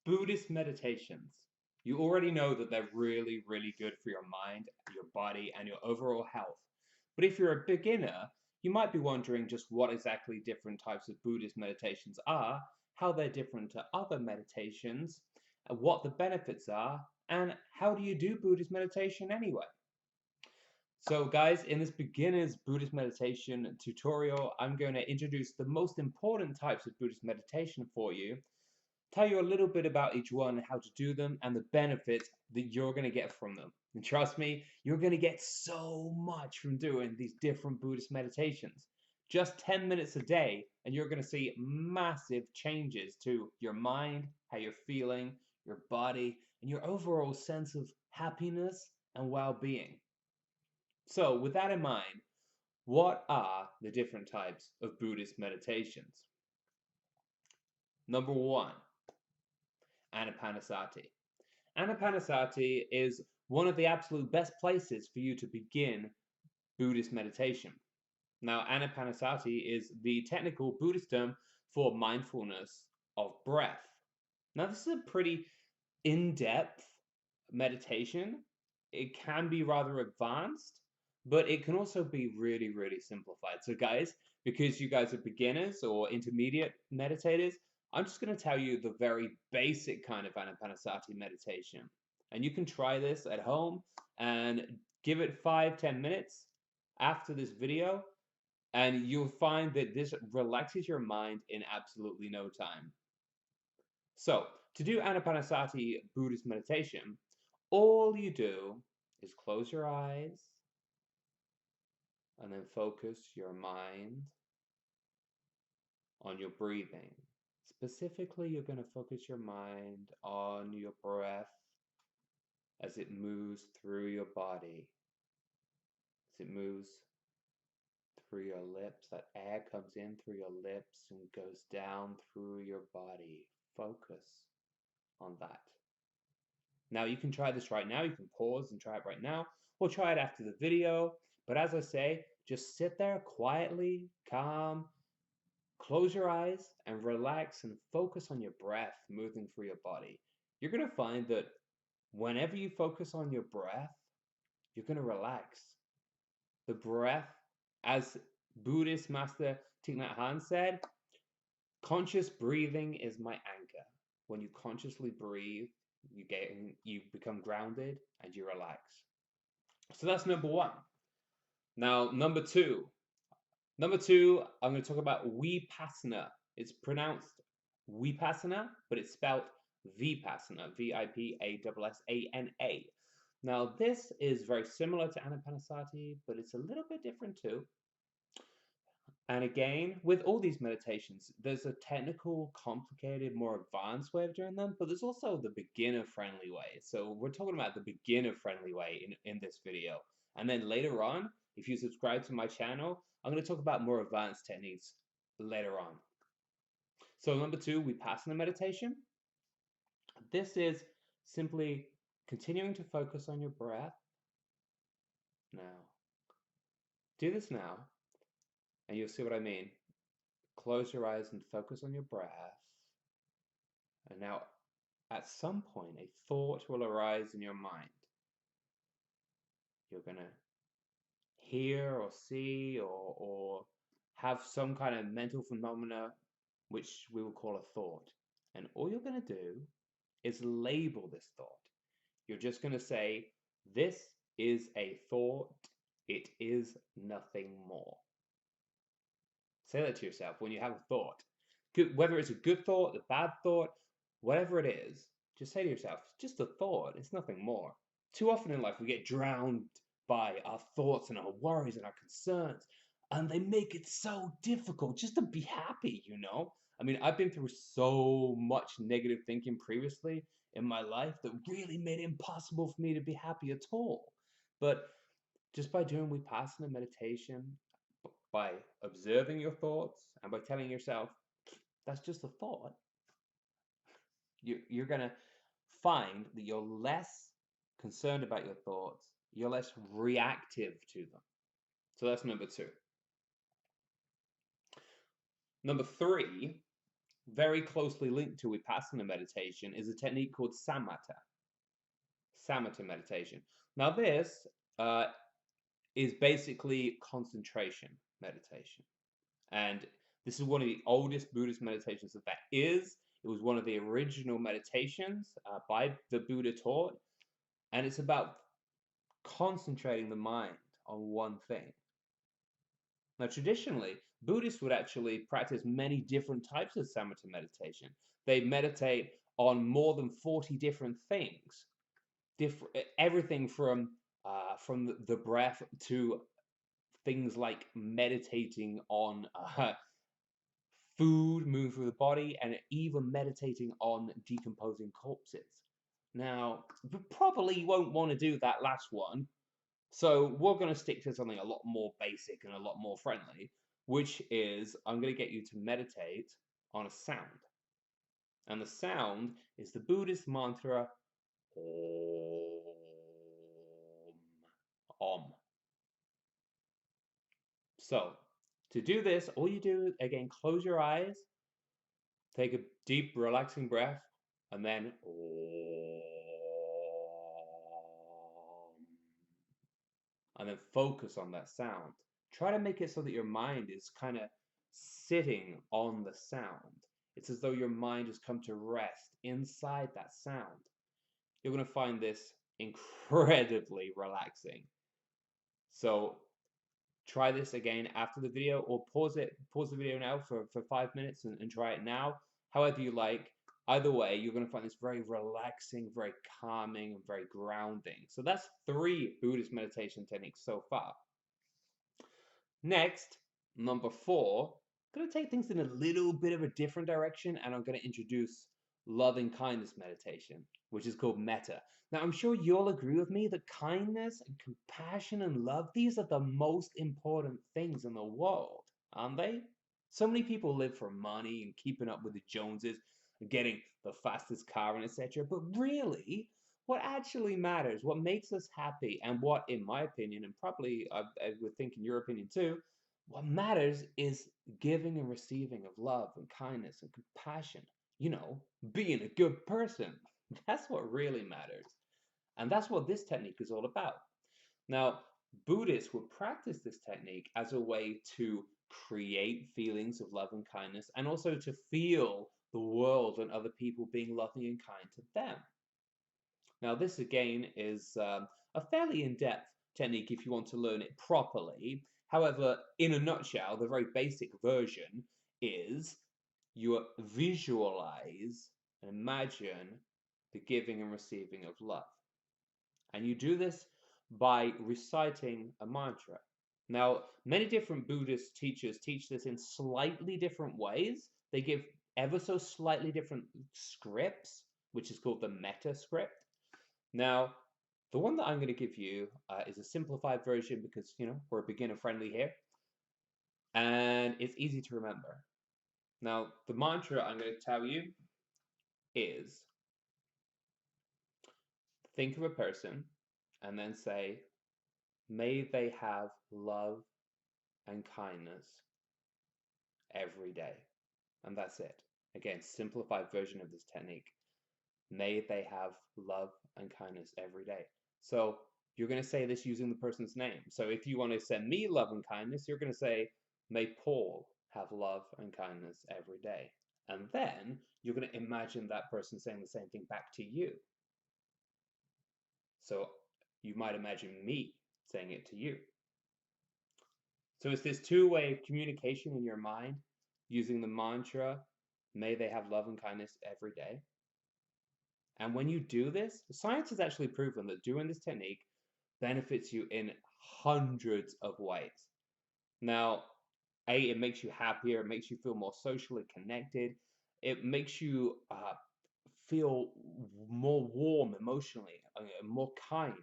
Buddhist meditations. You already know that they're really, really good for your mind, your body, and your overall health. But if you're a beginner, you might be wondering just what exactly different types of Buddhist meditations are, how they're different to other meditations, what the benefits are, and how do you do Buddhist meditation anyway? So guys, in this beginner's Buddhist meditation tutorial, I'm going to introduce the most important types of Buddhist meditation for you, tell you a little bit about each one, how to do them, and the benefits that you're going to get from them. And trust me, you're going to get so much from doing these different Buddhist meditations. Just 10 minutes a day, and you're going to see massive changes to your mind, how you're feeling, your body, and your overall sense of happiness and well-being. So, with that in mind, what are the different types of Buddhist meditations? Number one, Anapanasati. Anapanasati is one of the absolute best places for you to begin Buddhist meditation. Now, Anapanasati is the technical Buddhist term for mindfulness of breath. Now, this is a pretty in-depth meditation. It can be rather advanced, but it can also be really, really simplified. So guys, because you guys are beginners or intermediate meditators, I'm just going to tell you the very basic kind of Anapanasati meditation. And you can try this at home and give it 5-10 minutes after this video, and you'll find that this relaxes your mind in absolutely no time. So, to do Anapanasati Buddhist meditation, all you do is close your eyes and then focus your mind on your breathing. Specifically, you're going to focus your mind on your breath as it moves through your body, as it moves through your lips. That air comes in through your lips and goes down through your body. Focus on that. Now, you can try this right now. You can pause and try it right now, or try it after the video. But as I say, just sit there quietly, calm, close your eyes, and relax and focus on your breath moving through your body. You're going to find that whenever you focus on your breath, you're going to relax. The breath, as Buddhist master Thich Nhat Hanh said, conscious breathing is my anchor. When you consciously breathe, you become grounded and you relax. So that's number one. Now, number two, I'm going to talk about Vipassana. It's pronounced Vipassana, but it's spelled Vipassana, Vipassana. Now, this is very similar to Anapanasati, but it's a little bit different too. And again, with all these meditations, there's a technical, complicated, more advanced way of doing them, but there's also the beginner-friendly way. So we're talking about the beginner-friendly way in this video. And then later on, if you subscribe to my channel, I'm going to talk about more advanced techniques later on. So number two, Vipassana meditation. This is simply continuing to focus on your breath. Now, do this now, and you'll see what I mean. Close your eyes and focus on your breath. And now, at some point, a thought will arise in your mind. You're going to hear or see or have some kind of mental phenomena, which we will call a thought. And all you're going to do is label this thought. You're just going to say, this is a thought. It is nothing more. Say that to yourself when you have a thought. Whether it's a good thought, a bad thought, whatever it is, just say to yourself, it's just a thought. It's nothing more. Too often in life, we get drowned by our thoughts and our worries and our concerns, and they make it so difficult just to be happy, you know? I mean, I've been through so much negative thinking previously in my life that really made it impossible for me to be happy at all. But just by doing Vipassana meditation, by observing your thoughts and by telling yourself, that's just a thought, you're going to find that you're less concerned about your thoughts, you're less reactive to them. So that's number two. Number three very closely linked to Vipassana meditation, is a technique called Samatha. Samatha meditation. Now, this is basically concentration meditation. And this is one of the oldest Buddhist meditations that there is. It was one of the original meditations by the Buddha taught. And it's about concentrating the mind on one thing. Now, traditionally, Buddhists would actually practice many different types of samatha meditation. They meditate on more than 40 different things, everything from the breath to things like meditating on food moving through the body, and even meditating on decomposing corpses. Now, you probably won't want to do that last one, so we're going to stick to something a lot more basic and a lot more friendly, which is I'm going to get you to meditate on a sound. And the sound is the Buddhist mantra Om. Om. So, to do this, all you do, again, close your eyes, take a deep, relaxing breath, and then Om. And then focus on that sound. Try to make it so that your mind is kind of sitting on the sound. It's as though your mind has come to rest inside that sound. You're going to find this incredibly relaxing. So try this again after the video, or pause the video now for 5 minutes and try it now. However you like. Either way, you're going to find this very relaxing, very calming, and very grounding. So that's 3 Buddhist meditation techniques so far. Next, number 4, I'm going to take things in a little bit of a different direction, and I'm going to introduce loving kindness meditation, which is called metta. Now, I'm sure you'll agree with me that kindness and compassion and love, these are the most important things in the world, aren't they? So many people live for money and keeping up with the Joneses and getting the fastest car and etc. But really, what actually matters, what makes us happy, and what, in my opinion, and probably I would think in your opinion too, what matters is giving and receiving of love and kindness and compassion. You know, being a good person. That's what really matters. And that's what this technique is all about. Now, Buddhists would practice this technique as a way to create feelings of love and kindness, and also to feel the world and other people being loving and kind to them. Now, this again is a fairly in-depth technique if you want to learn it properly. However, in a nutshell, the very basic version is you visualize and imagine the giving and receiving of love. And you do this by reciting a mantra. Now, many different Buddhist teachers teach this in slightly different ways. They give ever so slightly different scripts, which is called the metta script. Now, the one that I'm going to give you is a simplified version because, you know, we're beginner friendly here. And it's easy to remember. Now, the mantra I'm going to tell you is think of a person and then say, may they have love and kindness every day. And that's it. Again, simplified version of this technique. May they have love and kindness every day. So you're going to say this using the person's name. So if you want to send me love and kindness, you're going to say, may Paul have love and kindness every day. And then you're going to imagine that person saying the same thing back to you. So you might imagine me saying it to you. So it's this two-way communication in your mind using the mantra, may they have love and kindness every day. And when you do this, science has actually proven that doing this technique benefits you in hundreds of ways. Now, it makes you happier, it makes you feel more socially connected, it makes you feel more warm emotionally, more kind.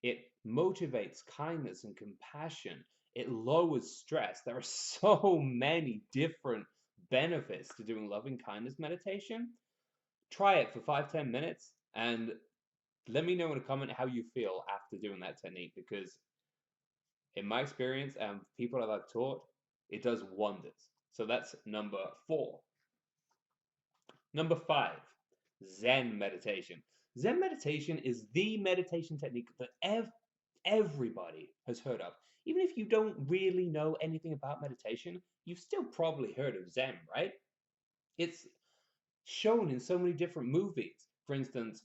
It motivates kindness and compassion. It lowers stress. There are so many different benefits to doing loving kindness meditation. Try it for 5-10 minutes and let me know in a comment how you feel after doing that technique, because in my experience and people that I've taught, it does wonders. So that's number 4. Number 5, Zen meditation. Zen meditation is the meditation technique that everybody has heard of. Even if you don't really know anything about meditation, you've still probably heard of Zen, right? It's shown in so many different movies. For instance,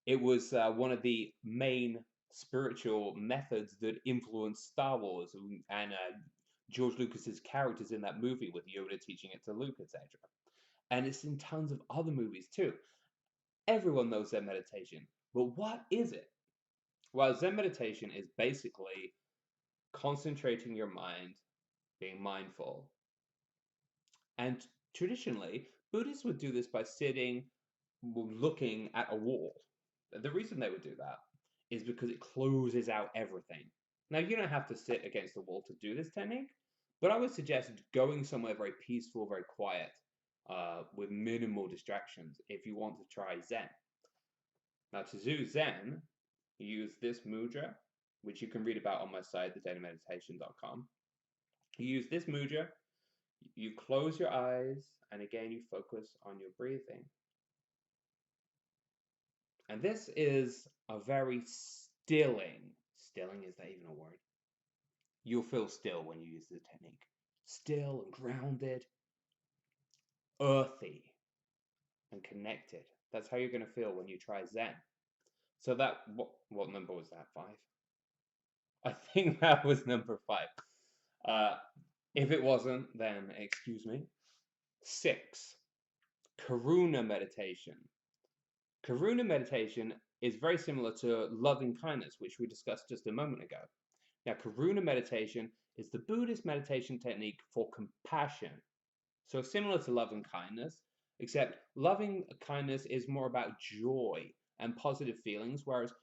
it was one of the main spiritual methods that influenced Star Wars and George Lucas's characters in that movie, with Yoda teaching it to Luke, etc. And it's in tons of other movies too. Everyone knows Zen meditation, but what is it? Well, Zen meditation is basically concentrating your mind, being mindful. And traditionally, Buddhists would do this by sitting, looking at a wall. The reason they would do that is because it closes out everything. Now, you don't have to sit against the wall to do this technique, but I would suggest going somewhere very peaceful, very quiet, with minimal distractions if you want to try Zen. Now, to do Zen, you use this mudra, which you can read about on my site, thedailymeditation.com. You use this mudra, you close your eyes, and again, you focus on your breathing. And this is a very stilling, is that even a word? You'll feel still when you use the technique. Still and grounded, earthy, and connected. That's how you're going to feel when you try Zen. So that, what number was that? 5? I think that was number 5. If it wasn't, then excuse me. 6, Karuna meditation. Karuna meditation is very similar to loving kindness, which we discussed just a moment ago. Now, Karuna meditation is the Buddhist meditation technique for compassion. So similar to loving kindness, except loving kindness is more about joy and positive feelings, whereas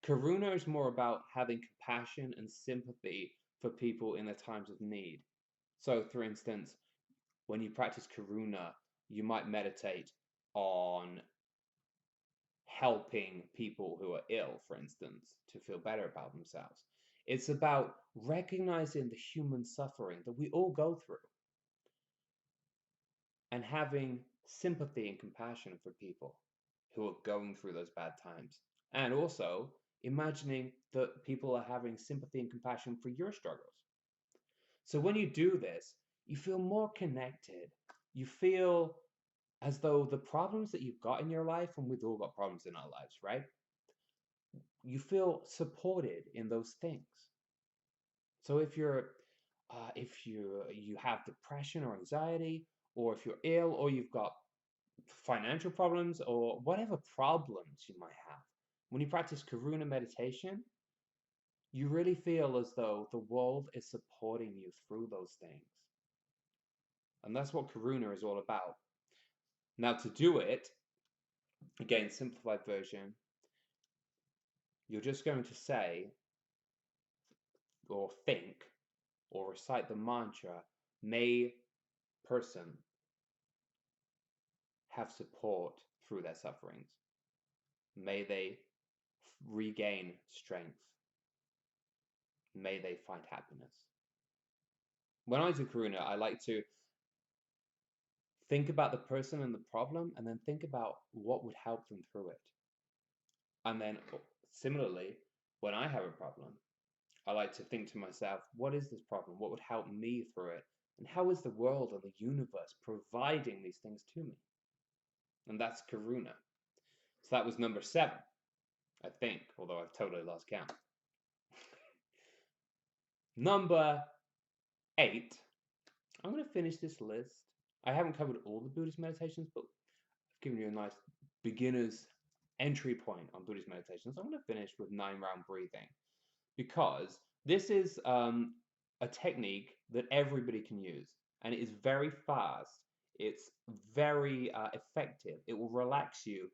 Karuna is more about having compassion and sympathy for people in their times of need. So, for instance, when you practice Karuna, you might meditate on helping people who are ill, for instance, to feel better about themselves. It's about recognizing the human suffering that we all go through and having sympathy and compassion for people who are going through those bad times. And also imagining that people are having sympathy and compassion for your struggles. So when you do this, you feel more connected. You feel as though the problems that you've got in your life, and we've all got problems in our lives, right? You feel supported in those things. So if you have depression or anxiety, or if you're ill, or you've got financial problems, or whatever problems you might have, when you practice Karuna meditation, you really feel as though the world is supporting you through those things. And that's what Karuna is all about. Now, to do it, again, simplified version, you're just going to say or think or recite the mantra, may person have support through their sufferings. May they regain strength. May they find happiness. When I do Karuna, I like to think about the person and the problem, and then think about what would help them through it. And then similarly, when I have a problem, I like to think to myself, what is this problem? What would help me through it? And how is the world and the universe providing these things to me? And that's Karuna. So that was number 7, I think, although I've totally lost count. Number 8, I'm going to finish this list. I haven't covered all the Buddhist meditations, but I've given you a nice beginner's entry point on Buddhist meditations. I'm going to finish with 9-round breathing, because this is a technique that everybody can use, and it is very fast. It's very effective. It will relax you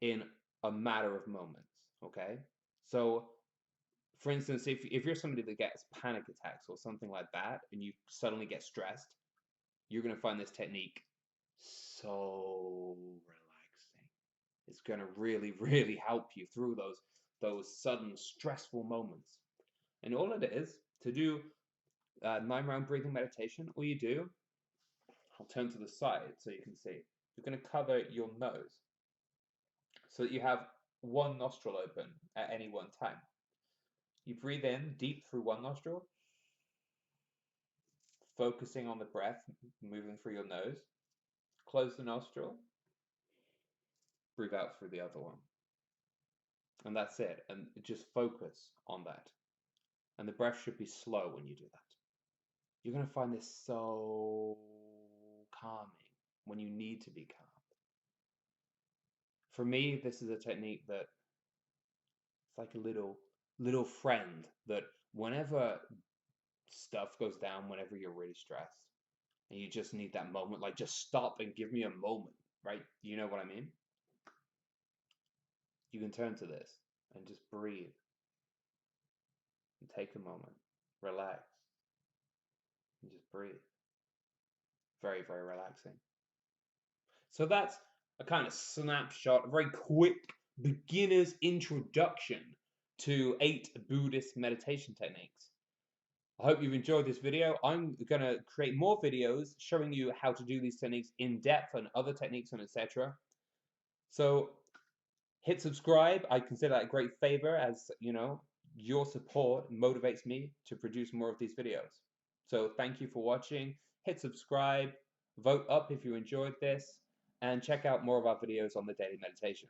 in a matter of moments. Okay, so for instance, if you're somebody that gets panic attacks or something like that, and you suddenly get stressed, you're going to find this technique so relaxing. It's going to really, really help you through those sudden stressful moments. And all it is to do 9-round breathing meditation, all you do, I'll turn to the side so you can see. you're going to cover your nose so that you have one nostril open at any one time. You breathe in deep through one nostril, focusing on the breath moving through your nose. Close the nostril, breathe out through the other one. And that's it. And just focus on that. And the breath should be slow when you do that. You're going to find this so calming when you need to be calm. For me, this is a technique that it's like a little friend that whenever stuff goes down, whenever you're really stressed and you just need that moment, like just stop and give me a moment, right? You know what I mean? You can turn to this and just breathe and take a moment, relax, and just breathe. Very, very relaxing. So that's a kind of snapshot, a very quick beginner's introduction to 8 Buddhist meditation techniques. I hope you've enjoyed this video. I'm going to create more videos showing you how to do these techniques in depth and other techniques and etc. So hit subscribe. I consider that a great favor, as you know, your support motivates me to produce more of these videos. So thank you for watching. Hit subscribe, vote up if you enjoyed this, and check out more of our videos on the daily meditation.